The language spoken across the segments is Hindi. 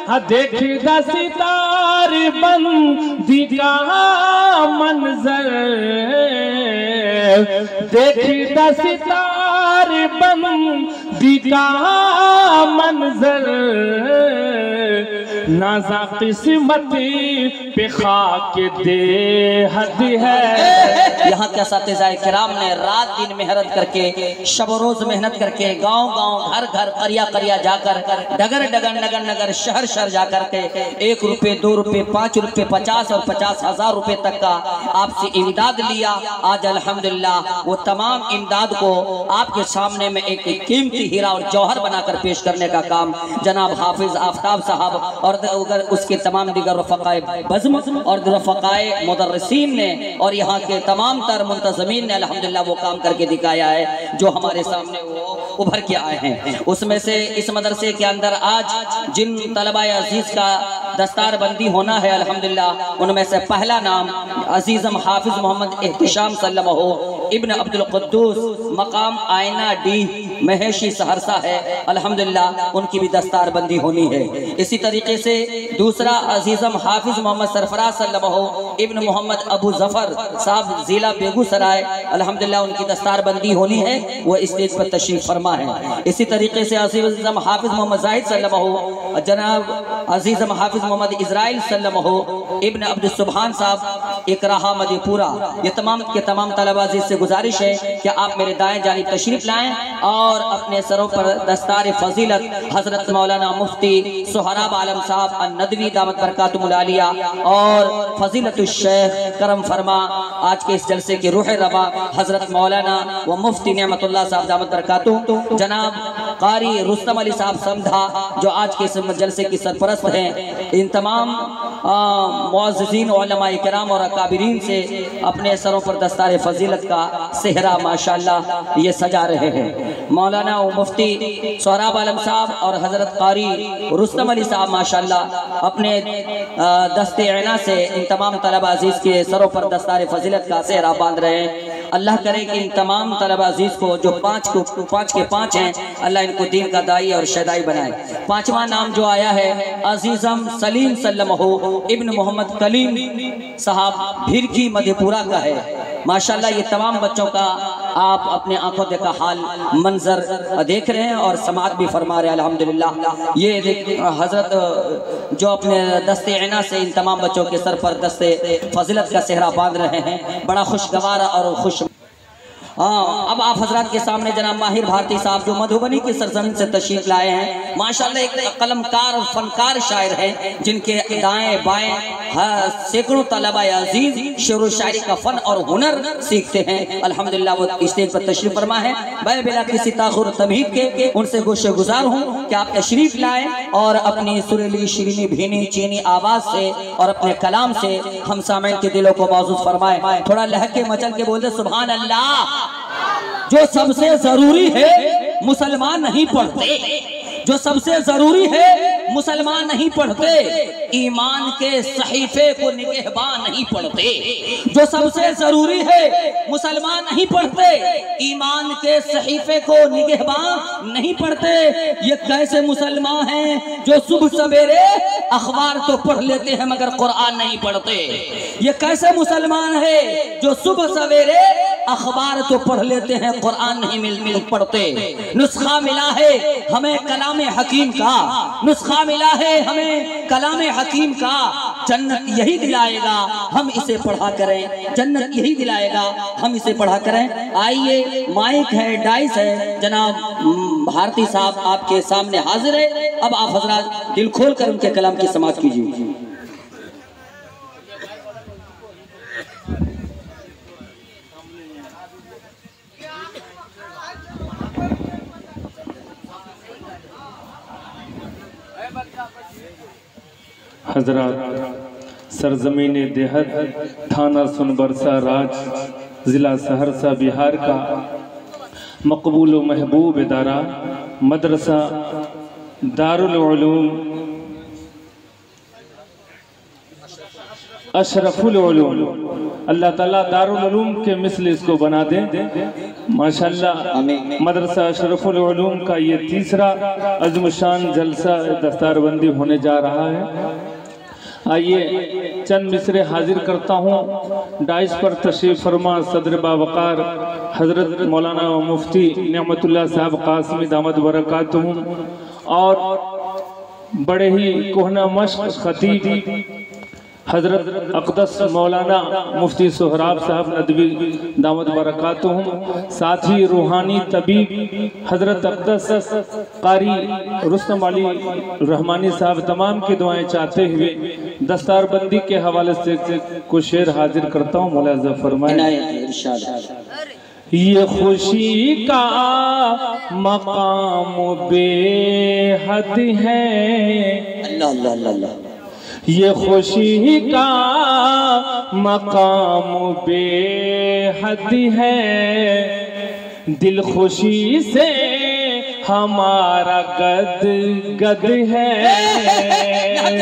देखदा सितार बंदी का मंजर, देखदा सितार बंदी का मंजर, नाज़ा किस्मती पे खाक दे हद है। यहाँ के असातिज़ाए किराम ने रात दिन मेहनत करके, शब रोज मेहनत करके, गांव गांव घर घर करिया करिया जाकर, डगर डगर नगर नगर शहर शहर जाकर के 1 रुपये 2 रुपये 5 रुपये 50 और 50,000 रुपये तक का आपसे इमदाद लिया। आज अल्हम्दुलिल्लाह वो तमाम इमदाद को आपके सामने में एक कीमती हीरा और जौहर बनाकर पेश करने का काम जनाब हाफिज आफ्ताब साहब और उसके तमाम दिगर रफ़क़ाए बज़्म और रफ़क़ाए मुदर्रिसीन ने और यहाँ के तमाम तर मुंतज़मीन ने अल्हम्दुलिल्लाह वो काम करके दिखाया है जो हमारे सामने वो उभर के आए हैं। उसमें से इस मदरसे के अंदर आज जिन तलबाए अजीज का दस्तार बंदी होना है अल्हम्दुलिल्लाह, उनमें से पहला नाम अजीज़म हाफिज मोहम्मद एहतिशाम सल्लल्लाहु इब्न अब्दुल कुद्दूस मकाम आयना डी महेशी सहरसा है। अल्हम्दुलिल्लाह उनकी भी दस्तार बंदी होनी है। इसी तरीके से दूसरा अजीज़म हाफिज मोहम्मद सरफराज सल्लल्लाहु इब्न मोहम्मद अबू जफर साहब जिला बेगूसराय, अल्हम्दुलिल्लाह उनकी दस्तार बंदी होनी है, वो स्टेज पर तशरीफ फरमा है। इसी तरीके से अजीज़म हाफिज मोहम्मद जाहिद सल्लल्लाहु जनाब अजीज़म हाफिज मोहम्मद इज़राइल सल्लल्लाहु इब्न अब्दुल सुबहान साहब इकराहा मधेपुरा, ये तमाम के तमाम तलबाजी से गुजारिश है कि आप मेरे दाएं जानिब तशरीफ लाएं और अपने सरों पर दस्तार फजीलत हजरत मौलाना मुफ्ती सोहराब आलम साहब अन-नदवी दामत बरकातुहुल आलिया और फजीलत शेख करम फरमा आज के इस जलसे की रूह रवा हजरत मौलाना व मुफ्ती नेमतुल्लाह साहब दामत बरकातुहू जनाब कारी रुस्तम अली साहब समधा जो आज के इस जलसे की सरपरस्त हैं, इन तमाम मुअज़्ज़िज़ीन उलमाए किराम और अकाबिरीन से अपने सरों पर दस्तार फजीलत का सेहरा माशाअल्लाह ये सजा रहे हैं। मौलाना व मुफ्ती सोहराब आलम साहब और हजरत कारी रुस्तम अली साहब माशाअल्लाह अपने दस्ते ऐना से इन तमाम तलबा अजीज के सरों पर दस्तार फजीलत का सेहरा बांध रहे हैं। अल्लाह करे कि इन तमाम तलबा अजीज को जो पाँच के पाँच हैं, अल्लाह इनको दीन का दाई और शदाई बनाए। पांचवा नाम जो आया है अजीज़म सलीम सल्लल्लाहु इब्न मोहम्मद कलीम साहब भिरकी मधेपुरा का है। माशाअल्लाह ये तमाम बच्चों का आप अपने आंखों देखा हाल मंजर देख रहे हैं और समात भी फरमा रहे हैं अल्हम्दुलिल्लाह। ये हजरत जो अपने दस्ते ऐना से इन तमाम बच्चों के सर पर दस्ते फजीलत का सेहरा बांध रहे हैं, बड़ा खुशगवार और खुश। अब आप हजरात के सामने जनाब माहिर भारती साहब जो मधुबनी की सरजमीन से तशरीफ लाए हैं, माशाअल्लाह एक कलमकार और फनकार शायर हैं जिनके दाएं बाएं सैकड़ों तलबा अजीज शेर व शायरी का फन और हुनर सीखते हैं। अल्हम्दुलिल्लाह वो स्टेज पर तशरीफ फरमा है। मैं बिला किसी ताखुर तमहीद के उनसे गोशे गुजार हूँ कि आप तशरीफ लाएं और अपनी सुरीली शिरीनी भीनी चीनी आवाज से और अपने कलाम से हम सामईन के दिलों को मौजूद फरमाएं। थोड़ा लहके मचल के बोलते सुभान अल्लाह। जो सबसे जरूरी है मुसलमान नहीं पढ़ते, जो सबसे जरूरी है मुसलमान नहीं पढ़ते, ईमान के सहीफे को निगहबान नहीं पढ़ते। जो सबसे जरूरी है मुसलमान नहीं पढ़ते, ईमान के सहीफे को निगहबान नहीं पढ़ते। ये कैसे मुसलमान हैं जो सुबह सवेरे अखबार तो पढ़ लेते हैं मगर कुरान नहीं पढ़ते। ये कैसे मुसलमान है जो सुबह सवेरे अखबार तो पढ़ लेते हैं कुरान नहीं मिल पढ़ते। नुस्खा मिला है हमें कलाम हकीम का, नुस्खा मिला है हमें कलाम हकीम का। जन्नत यही दिलाएगा हम इसे पढ़ा करें, जन्नत यही दिलाएगा हम इसे पढ़ा करें। आइए माइक है डाइस है, जनाब भारती साहब आपके सामने हाजिर है। अब आप हजरात दिल खोल कर उनके कलाम की समाअत कीजिए। हजरात सरजमीन देहत थाना सुनबरसा राज ज़िला सहरसा बिहार का मकबूल व महबूब इदारा मदरसा दारुल उलूम अशरफुल उलूम, अल्लाह ताला दारुल उलूम के मिसल इसको बना दे माशाल्लाह। मदरसा अशरफुल उलूम का ये तीसरा अज़्मुशान जलसा दस्तारबंदी होने जा रहा है। आइए चंद मिसरे हाजिर करता हूँ। डाइस पर तशरीफ़ फरमा सदर बावकार हज़रत मौलाना मुफ्ती नेमतुल्लाह साहब कासमी दामद बरकातुहुम और बड़े ही कोहना मश्क खतीब हज़रत अक़दस मौलाना मुफ्ती सोहराब साहब नदवी दामद बरकातुहुम, साथ ही रूहानी तबीब हज़रत अक़दस कारी रुस्तम अली रहमानी साहब तमाम की दुआएं चाहते हुए दस्तारबंदी के हवाले से कुछ शेर हाजिर करता हूँ। मौला फरमाए, ये खुशी का मकाम बेहद है, अल्लाह अल्लाह अल्लाह अल्लाह। ये खुशी का मकाम बेहद है, दिल खुशी से हमारा गद गद है।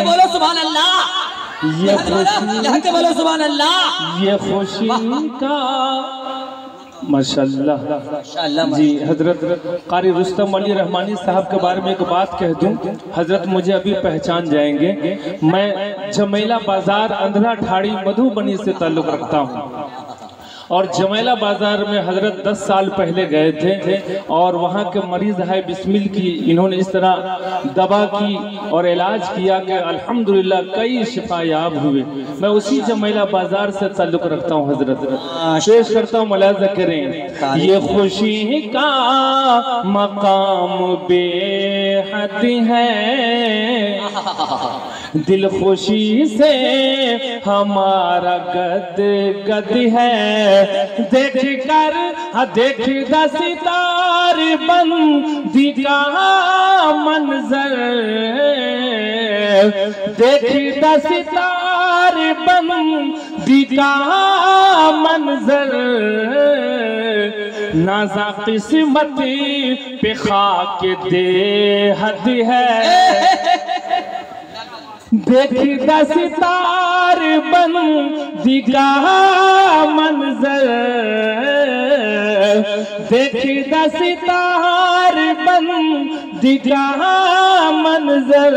बोलो सुभान अल्लाह। ये खुशी, बोलो सुभान अल्लाह। ये खुशी का माशाल्लाह जी। हजरत कारी रुस्तम अली रहमानी साहब के बारे में एक बात कह दूं, हजरत मुझे अभी पहचान जाएंगे। मैं जमेला बाजार अंधरा ठाड़ी मधुबनी से ताल्लुक़ रखता हूं और जमेला बाजार में हजरत 10 साल पहले गए थे और वहाँ के मरीज है बिस्मिल की इन्होंने इस तरह दवा की और इलाज किया कि अल्हम्दुलिल्लाह कई शिफा याब हुए। मैं उसी जमेला बाजार से ताल्लुक़ रखता हूँ। हजरत पेश करता हूँ, मुलाज़ा करें। ये खुशी का मकाम बेहद है, दिल खुशी से हमारा गद गद है, देख कर देख दसितार बंदी का मंजर, देख दसितार बंदी का मंजर, नाज़ा किस्मत पे खाक दे हद है, देख दसितार बंदी का मंजर, देख दसितार बंदी का मंजर,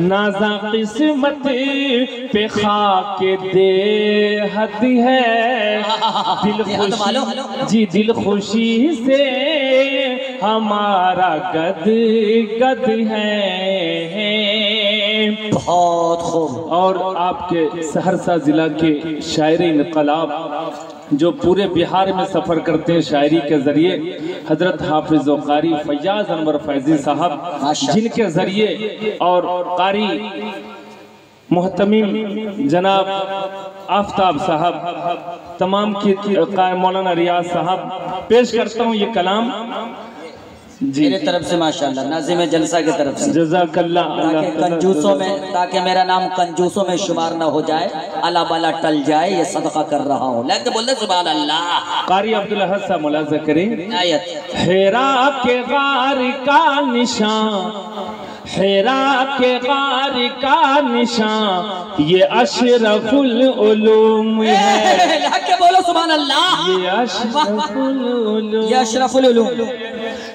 नाज़ा किस्मत पे खाक दे हद है, दिल खुशी जी दिल खुशी से हमारा गद गद है। बहुत खूब। और आपके सहरसा जिला के शायर इनकलाब जो पूरे बिहार में सफ़र करते हैं शायरी के ज़रिए, हज़रत हाफिज़ व कारी फैयाज़ अनवर फैज़ी साहब, जिनके ज़रिए और कारी मुहतमीम जनाब आफ्ताब साहब तमाम की मौलाना रियाज साहब पेश करता हूँ ये कलाम जी मेरे तरफ से माशाल्लाह, नाज़िम जलसा की तरफ से जज़ाकल्लाह। कंजूसों में, ताकि मेरा नाम कंजूसों में शुमार ना हो जाए, अला बला टल जाए, ये सदका कर रहा हूँ। लेकिन बोले सुभान अल्लाह। कारी अब्दुल अहद साहब मुलाज़ा करें। आयत हेरा के गार का निशान, हेरा के गार का निशान, ये अशरफुल उलूम है। बोलो सुभान अल्लाह। ये अशरफुल उलूम, ये अशरफुल उलूम,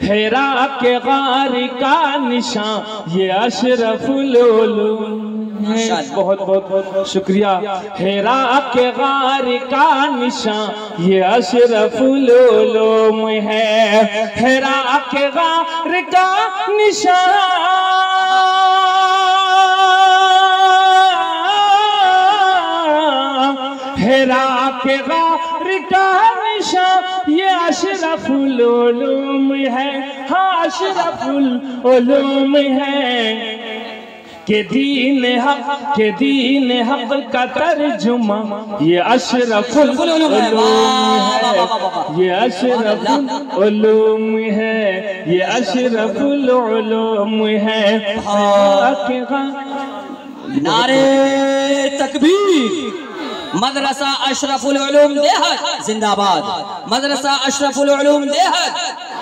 हेरा के गार का निशान, ये अशरफुल उलूम है। बहुत बहुत शुक्रिया। हेरा के गार का निशान, ये अशरफुल उलूम है, हेरा के गार का निशान, हेरा के गार का निशान, ये अशरफुल उलूम है। हाँ अशरफुल उलूम है के दीन हक का तर्जुमा, ये अशरफुल उलूम है, ये अशरफुल उलूम है, ये अशरफुल उलूम है। नारे तकबीर। मदरसा अशरफुल उलूम देहत जिंदाबाद, मदरसा अशरफुल उलूम देहत।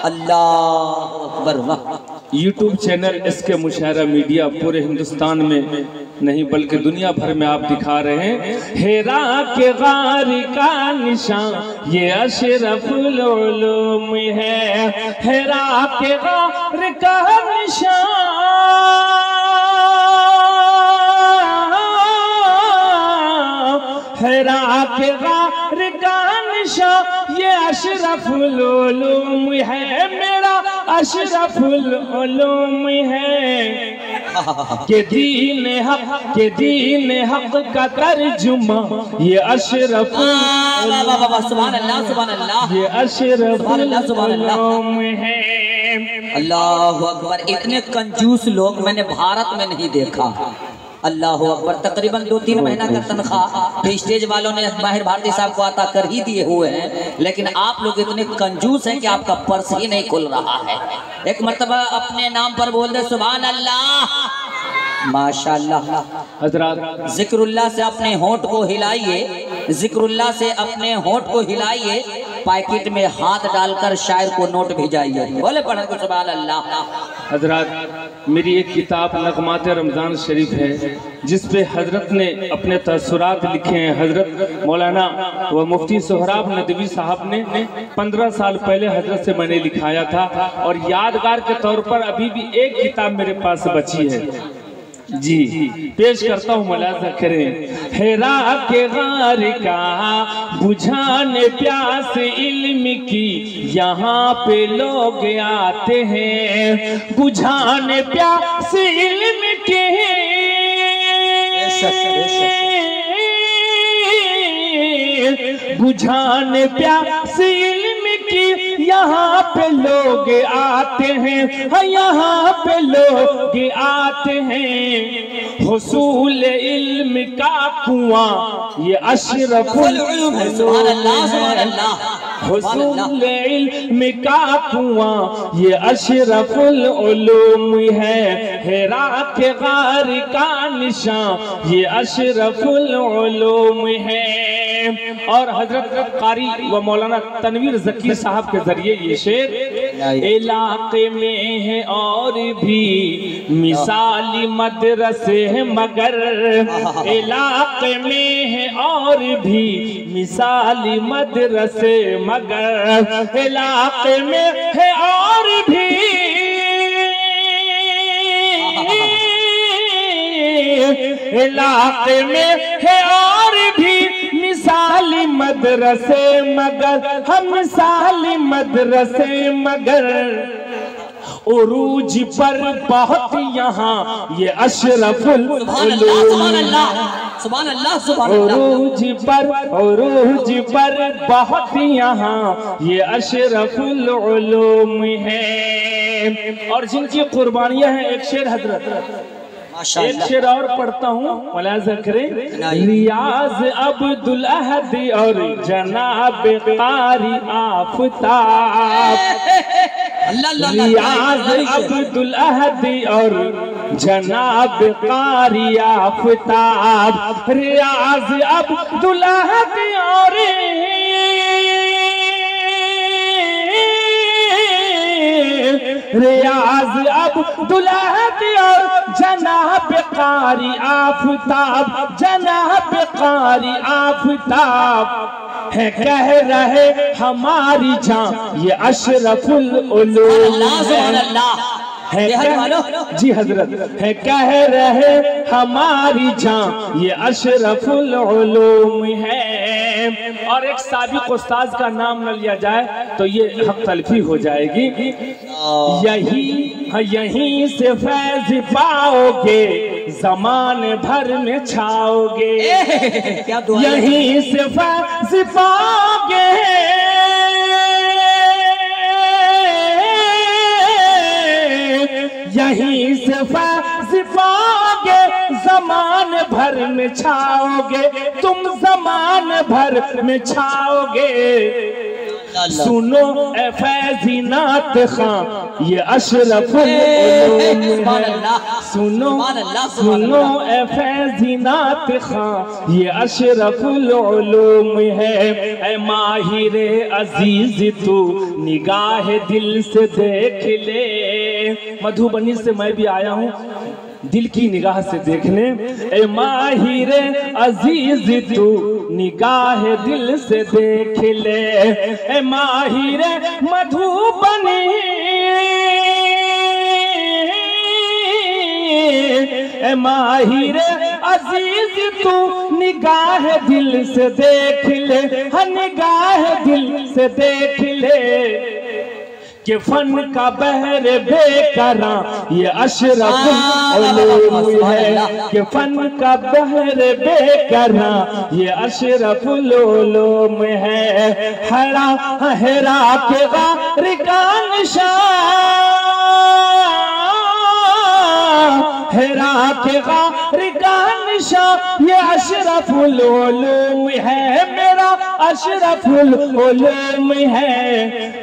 अल्लाह अकबर। वाह। YouTube चैनल इसके मुशायरा मीडिया पूरे हिंदुस्तान में नहीं बल्कि दुनिया भर में आप दिखा रहे हैं। हेरा के गार का निशान ये अशरफुल उलूम है, हेरा के गार का निशान हेरा के गार का निशान ये अशरफुल उलूम है, मेरा अशरफुल उलूम है। के दीन हक का तर्जुमा ये अशरफुल सुभान अल्लाह सुभान अल्लाह, ये अशरफुल उलूम है। अल्लाह अकबर। इतने कंजूस लोग मैंने भारत में नहीं देखा। अल्लाह अकबर। तकरीबन 2-3 महीना का तनख्वाह तो स्टेज वालों ने माहिर भारती साहब को अता कर ही दिए हुए हैं, लेकिन आप लोग इतने कंजूस हैं कि आपका पर्स ही नहीं खुल रहा है। एक मर्तबा अपने नाम पर बोल दे सुभान अल्लाह, माशाअल्लाह। हजरात जिक्रुल्लाह से अपने होंठ को हिलाइए, जिक्रुल्लाह से अपने होंठ को हिलाइए, पैकेट में हाथ डालकर शायर को नोट भेजाइए। बोले पढ़ के सुभान अल्लाह। हजरात मेरी एक किताब नगमात रमज़ान शरीफ है जिस पे हजरत ने अपने तअस्सुरात लिखे हैं। हजरत मौलाना व मुफ्ती सोहराब नदवी साहब ने 15 साल पहले हजरत से मैंने लिखाया था और यादगार के तौर पर अभी भी एक किताब मेरे पास बची है जी, पेश करता हूँ, मुलाजा करें। हेरा के गार का बुझाने प्यास इल्म की यहाँ पे लोग आते हैं, बुझाने प्यास इल्म की बुझाने प्यास इल्म की यहाँ पे लोग आते हैं, यहाँ पे लोग आते हैं। हुसूल इल्म का कुआं ये अशरफुल उलूम है। सुभान अल्लाह सुभान अल्लाह। हुसूल इल्म का कुआं ये अशरफुल उलूम है, हेरा के गार का निशान ये अशरफुल उलूम है। और हजरत कारी व मौलाना तनवीर ज़की साहब के जरिए ये शेर, इलाके में है और भी मिसाली मदरसे हैं मगर, इलाके में है और भी मिसाली मदरसे मगर, इलाके में है और भी इलाके में है और भी मिसाली मदरसे मगर, हम मिसाली मदरसे मगर, उरूज पर बहुत यहाँ ये अशरफुल उलूम। उरूज पर बहुत यहाँ ये अशरफुल उलूम है। और जिनकी कुर्बानियां हैं, एक शेर हजरत, एक शेर और पढ़ता हूँ, मुलाजा करें। रियाज अब्दुल अहद और जनाब कारी आफताब, रियाज अब्दुल अहद और जनाब कारी आफताब, रियाज अब्दुल अहद और रियाज अब्दुल अहद और जनाब कारी आफताब, जनाब कारी आफताब है कह रहे हमारी जान ये अशरफुल उलूम है। जी हजरत है कह रहे हमारी जान ये अशरफुल उलूम है। और एक साबिक उस्ताद का नाम न लिया जाए तो ये हक तलफी हो जाएगी। यहीं से फैज पाओगे ज़माने भर में छाओगे, यहीं से फैज पाओगे, यहीं से फैज पाओगे, ज़मान भर में छाओगे, तुम ज़मान भर में छाओगे। सुनो ए फैज़ी नात खां ये अशरफुल उलूम है। सुनो ए फैज़ी नात खां ये अशरफुल उलूम है। ए माहिर अजीज तू निगाह दिल से देख ले। मधुबनी से मैं भी आया हूँ दिल की निगाह से देखने। ए माहिर अजीज तू निगाह दिल से देख ले। ए माहिर मधुबनी ए माहिर अजीज तू निगाह दिल से देख ले। निगाह दिल से देख ले कि फन का बहर बेकरां ये अशरफुल उलूम है। कि फन का बहर बेकरां ये अशरफुल उलूम है। हरा हेरा के गार का निशान हेरा के गार का निशान ये अशरफुल उलूम है। मेरा अशरफुल उलूम है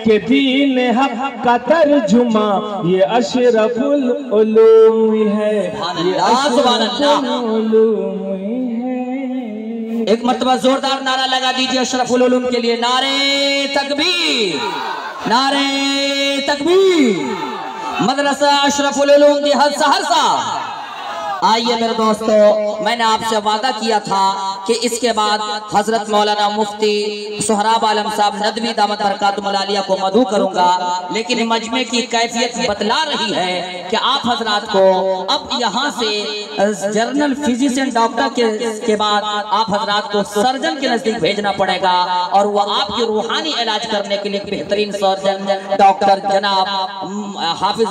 कि दीन हक का तर्जुमा ये अशरफुल उलूम है। ये अशरफुल उलूम है। एक मर्तबा जोरदार नारा लगा दीजिए अशरफुल उलूम के लिए। नारे तकबीर, नारे तकबीर। मदरसा अशरफुल उलूम की सहरसा। आइए मेरे दोस्तों, मैंने आपसे वादा किया था कि इसके बाद हजरत मौलाना मुफ्ती सोहराब आलम साहब नदवी दामत बरकातुहुल आलिया को मधु करूंगा, लेकिन मजमे की कैफियत बतला रही है कि आप हजरात को अब यहाँ से जनरल फिजिशियन डॉक्टर के बाद आप हजरात को सर्जन के नजदीक भेजना पड़ेगा और वह आपके रूहानी इलाज करने के लिए बेहतरीन सर्जन डॉक्टर जनाब हाफिज